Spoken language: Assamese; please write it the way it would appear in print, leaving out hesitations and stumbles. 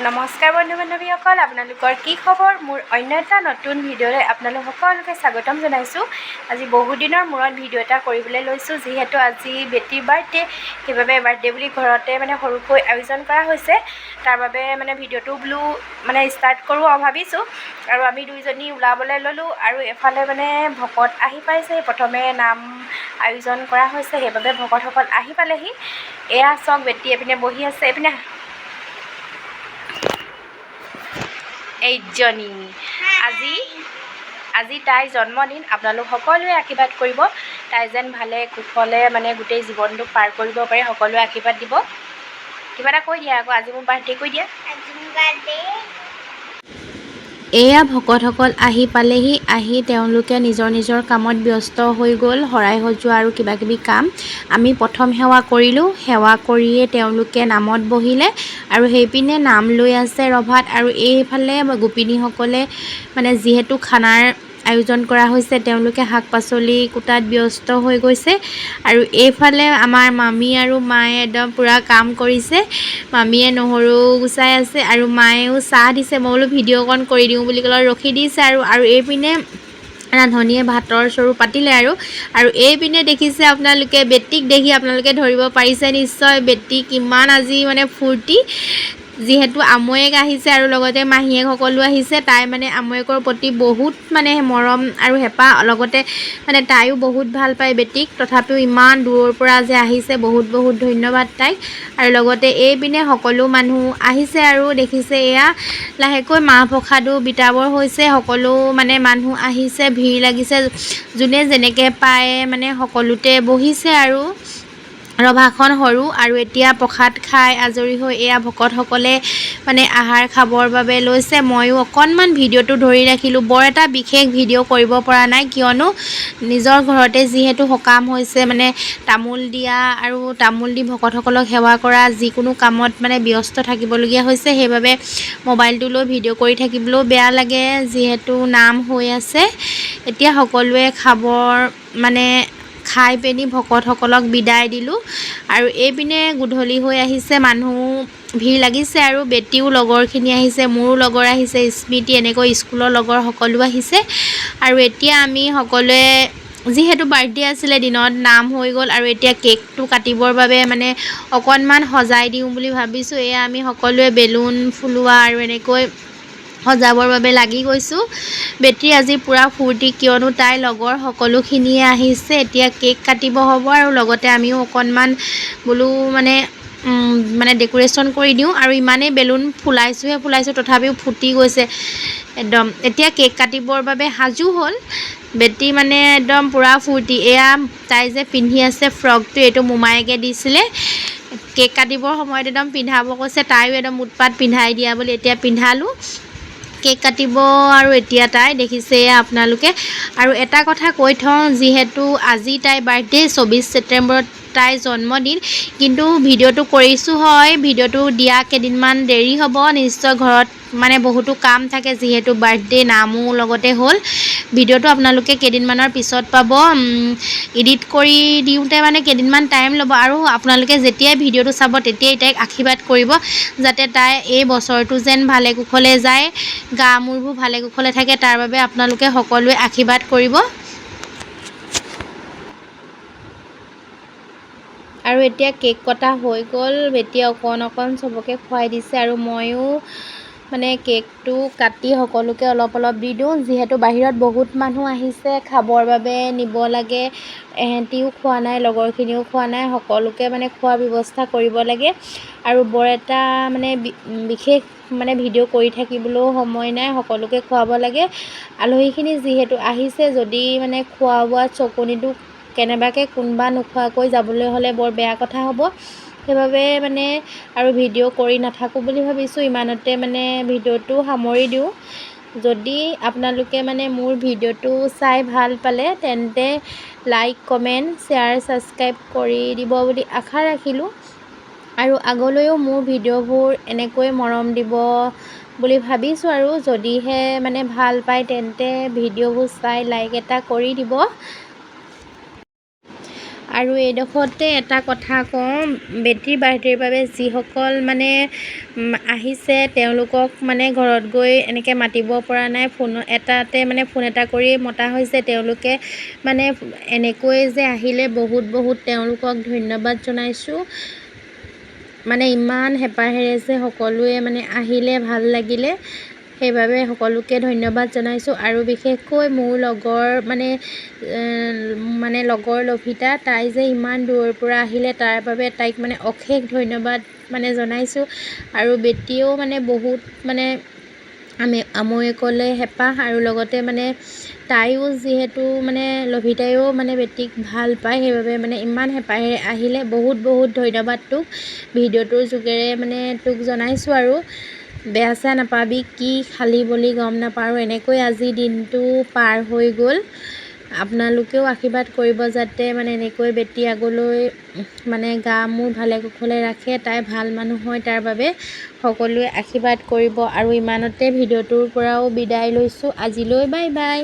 নমস্কাৰ বন্ধু বান্ধৱীসকল, আপোনালোকৰ কি খবৰ? মোৰ অন্য এটা নতুন ভিডিঅ'লৈ আপোনালোক সকলোকে স্বাগতম জনাইছোঁ। আজি বহুদিনৰ মূৰত ভিডিঅ' এটা কৰিবলৈ লৈছোঁ, যিহেতু আজি বেটীৰ বাৰ্থডে। সেইবাবে বাৰ্থডে বুলি ঘৰতে সৰুকৈ আয়োজন কৰা হৈছে। তাৰ বাবে ভিডিঅ'টো বোলো ষ্টাৰ্ট কৰোঁ ভাবিছোঁ। আৰু আমি দুইজনী ওলাবলৈ ল'লোঁ আৰু এফালে ভকত আহি পাইছে। প্ৰথমে নাম আয়োজন কৰা হৈছে, সেইবাবে ভকতসকল আহি পালেহি। এয়া চাওক, বেটী এপিনে বহি আছে, এপিনে এইজনী আজি তাইৰ জন্মদিন। আপোনালোক সকলোৱে আশীৰ্বাদ কৰিব, তাই যেন ভালে কুশলে গোটেই জীৱনটো পাৰ কৰিব পাৰে। সকলোৱে আশীৰ্বাদ দিব। কিবা এটা কৈ দিয়া আকৌ, আজি মোৰ বাৰ্থডে কৈ দিয়া। এয়া ভকতসকল আহি পালেহি। আহি তেওঁলোকে নিজৰ নিজৰ কামত ব্যস্ত হৈ গ'ল, শৰাই সজোৱা আৰু কিবাকিবি কাম। আমি প্ৰথম সেৱা কৰিলোঁ। সেৱা কৰিয়ে তেওঁলোকে নামত বহিলে আৰু সেইপিনে নাম লৈ আছে ৰভাত। আৰু এইফালে গোপিনীসকলে যিহেতু খানাৰ আয়োজন কৰা হৈছে, তেওঁলোকে শাক পাচলি কুটাত ব্যস্ত হৈ গৈছে। আৰু এইফালে আমাৰ মামী আৰু মায়ে একদম পূৰা কাম কৰিছে। মামীয়ে নহৰু গুচাই আছে আৰু মায়েও চাহ দিছে। মই বোলো ভিডিঅ' অকণ কৰি দিওঁ বুলি ক'লে ৰখি দিছে। আৰু এইপিনে ৰান্ধনীয়ে ভাতৰ চৰু পাতিলে। আৰু এইপিনে দেখিছে আপোনালোকে, বেটীক দেখি আপোনালোকে ধৰিব পাৰিছে নিশ্চয়, বেটী কিমান আজি ফূৰ্তি। যিহেতু আমৈয়েক আহিছে আৰু লগতে মাহীয়েক সকলো আহিছে। তাই আমৈয়েকৰ প্ৰতি বহুত মৰম আৰু হেঁপাহ। লগতে তাইও বহুত ভাল পায় বেটীক। তথাপিও ইমান দূৰৰ পৰা যে আহিছে, বহুত বহুত ধন্যবাদ তাইক। আৰু লগতে এইপিনে সকলো মানুহ আহিছে আৰু দেখিছে, এয়া লাহেকৈ মাহ প্ৰসাদো বিতৰণ হৈছে। সকলো মানুহ আহিছে, ভিৰ লাগিছে। যোনে যেনেকৈ পায় সকলোতে বহিছে আৰু ৰভাখন সৰু। আৰু এতিয়া প্ৰসাদ খাই আজৰি হৈ এয়া ভকতসকলে আহাৰ খাবৰ বাবে লৈছে। ময়ো অকণমান ভিডিঅ'টো ধৰি ৰাখিলোঁ। বৰ এটা বিশেষ ভিডিঅ' কৰিব পৰা নাই, কিয়নো নিজৰ ঘৰতে যিহেতু সকাম হৈছে, তামোল দিয়া আৰু তামোল দি ভকতসকলক সেৱা কৰা, যিকোনো কামত ব্যস্ত থাকিবলগীয়া হৈছে। সেইবাবে মোবাইলটো লৈ ভিডিঅ' কৰি থাকিবলৈও বেয়া লাগে, যিহেতু নাম হৈ আছে। এতিয়া সকলোৱে খাই পিনি ভকতসকলক বিদায় দিলোঁ। আৰু এইপিনে গধূলি হৈ আহিছে, মানুহ ভিৰ লাগিছে। আৰু বেটীও লগৰখিনি আহিছে, মোৰো লগৰ আহিছে, স্মৃতি, এনেকৈ স্কুলৰ লগৰ সকলো আহিছে। আৰু এতিয়া আমি সকলোৱে, যিহেতু বাৰ্থডে আছিলে দিনত, নাম হৈ গ'ল আৰু এতিয়া কেকটো কাটিবৰ বাবে অকণমান সজাই দিওঁ বুলি ভাবিছোঁ। এয়া আমি সকলোৱে বেলুন ফুলোৱা আৰু এনেকৈ সজাবৰ বাবে লাগি গৈছোঁ। বেটীৰ আজি পূৰা ফূৰ্তি, কিয়নো তাইৰ লগৰ সকলোখিনিয়ে আহিছে। এতিয়া কেক কাটিব হ'ব আৰু লগতে আমিও অকণমান বোলো ডেক'ৰেশ্যন কৰি দিওঁ। আৰু ইমানেই বেলুন ফুলাইছোঁ, তথাপিও ফুটি গৈছে একদম। এতিয়া কেক কাটিবৰ বাবে সাজু হ'ল। বেটী একদম পূৰা ফূৰ্তি। এয়া তাই যে পিন্ধি আছে ফ্ৰকটো, এইটো মোমায়েকে দিছিলে। কেক কাটিবৰ সময়ত একদম পিন্ধাব কৈছে, তাইও একদম উৎপাত, পিন্ধাই দিয়া বুলি। এতিয়া পিন্ধালোঁ। কেক কাটিব আৰু এতিয়া তাই দেখিছে আপোনালোকে। আৰু এটা কথা কৈ থওঁ, যিহেতু আজি তাইৰ বাৰ্থডে, 24 ছেপ্টেম্বৰত তাইৰ জন্মদিন। কিন্তু ভিডিঅ'টো কৰিছোঁ হয়, ভিডিঅ'টো দিয়া কেইদিনমান দেৰি হ'ব নিশ্চয়। ঘৰত বহুতো কাম থাকে, যিহেতু বাৰ্থডে, নামো লগতে হ'ল। ভিডিঅ'টো আপোনালোকে কেইদিনমানৰ পিছত পাব। এডিট কৰি দিওঁতে কেইদিনমান টাইম ল'ব। আৰু আপোনালোকে যেতিয়াই ভিডিঅ'টো চাব, তেতিয়াই তাইক আশীৰ্বাদ কৰিব, যাতে তাই এই বছৰটো যেন ভালে কুশলে যায়, গা মূৰবোৰ ভালে কুশলে থাকে। তাৰ বাবে আপোনালোকে সকলোৱে আশীৰ্বাদ কৰিব। আৰু এতিয়া কেক কটা হৈ গ'ল। বেটীয়ে অকণ চবকে খুৱাই দিছে আৰু ময়ো কেকটো কাটি সকলোকে অলপ অলপ দি দিওঁ। যিহেতু বাহিৰত বহুত মানুহ আহিছে, খাবৰ বাবে নিব লাগে। এহেঁতিও খোৱা নাই, লগৰখিনিও খোৱা নাই। সকলোকে খোৱা ব্যৱস্থা কৰিব লাগে। আৰু বৰ এটা বিশেষ ভিডিঅ' কৰি থাকিবলৈও সময় নাই, সকলোকে খুৱাব লাগে। আলহীখিনি যিহেতু আহিছে, যদি খোৱা বোৱাত চকু নিদিওঁ, কেনেবাকৈ কোনোবা নোখোৱাকৈ যাবলৈ হ'লে বৰ বেয়া কথা হ'ব। সেইবাবে আৰু ভিডিঅ' কৰি নাথাকোঁ বুলি ভাবিছোঁ। ইমানতে ভিডিঅ'টো সামৰি দিওঁ। যদি আপোনালোকে মোৰ ভিডিঅ'টো চাই ভাল পালে, তেন্তে লাইক, কমেণ্ট, শ্বেয়াৰ, ছাবস্ক্ৰাইব কৰি দিব বুলি আশা ৰাখিলোঁ। আৰু আগলৈও মোৰ ভিডিঅ'বোৰ এনেকৈ মৰম দিব বুলি ভাবিছোঁ। আৰু যদিহে ভাল পায়, তেন্তে ভিডিঅ'বোৰ চাই লাইক এটা কৰি দিব। আৰু এইডোখৰতে এটা কথা কওঁ, বেটীৰ বাৰ্থডেৰ বাবে যিসকল মানে আহিছে তেওঁলোকক মানে ঘৰত গৈ এনেকৈ মাতিব পৰা নাই, ফোন এটা কৰি মতা হৈছে। তেওঁলোকে মানে এনেকৈ যে আহিলে বহুত তেওঁলোকক ধন্যবাদ জনাইছোঁ। মানে ইমান হেঁপাহেৰে যে সকলোৱে মানে আহিলে, ভাল লাগিলে, সেইবাবে সকলোকে ধন্যবাদ জনাইছোঁ। আৰু বিশেষকৈ মোৰ লগৰ লগৰ লভিতা, তাই যে ইমান দূৰৰ পৰা আহিলে তাৰ বাবে তাইক মানে অশেষ ধন্যবাদ মানে জনাইছোঁ। আৰু বেটীয়েও মানে বহুত মানে আমৈকলৈ হেঁপাহ, আৰু লগতে মানে তাইও যিহেতু মানে লভিতায়ো মানে বেটীক ভাল পায়, সেইবাবে মানে ইমান হেঁপাহেৰে আহিলে। বহুত ধন্যবাদ তোক, ভিডিঅ'টোৰ যোগেৰে মানে তোক জনাইছোঁ। আৰু বেয়া চেয়া নাপাবি, কি খালি বুলি গম নাপাওঁ। আৰু এনেকৈ আজি দিনটো পাৰ হৈ গ'ল। আপোনালোকেও আশীৰ্বাদ কৰিব যাতে মানে এনেকৈ বেটী আগলৈ মানে গা মূৰ ভালে কুশলে ৰাখে, তাই ভাল মানুহ হয়, তাৰ বাবে সকলোৱে আশীৰ্বাদ কৰিব। আৰু ইমানতে ভিডিঅ'টোৰ পৰাও বিদায় লৈছোঁ। আজিলৈ বাই বাই।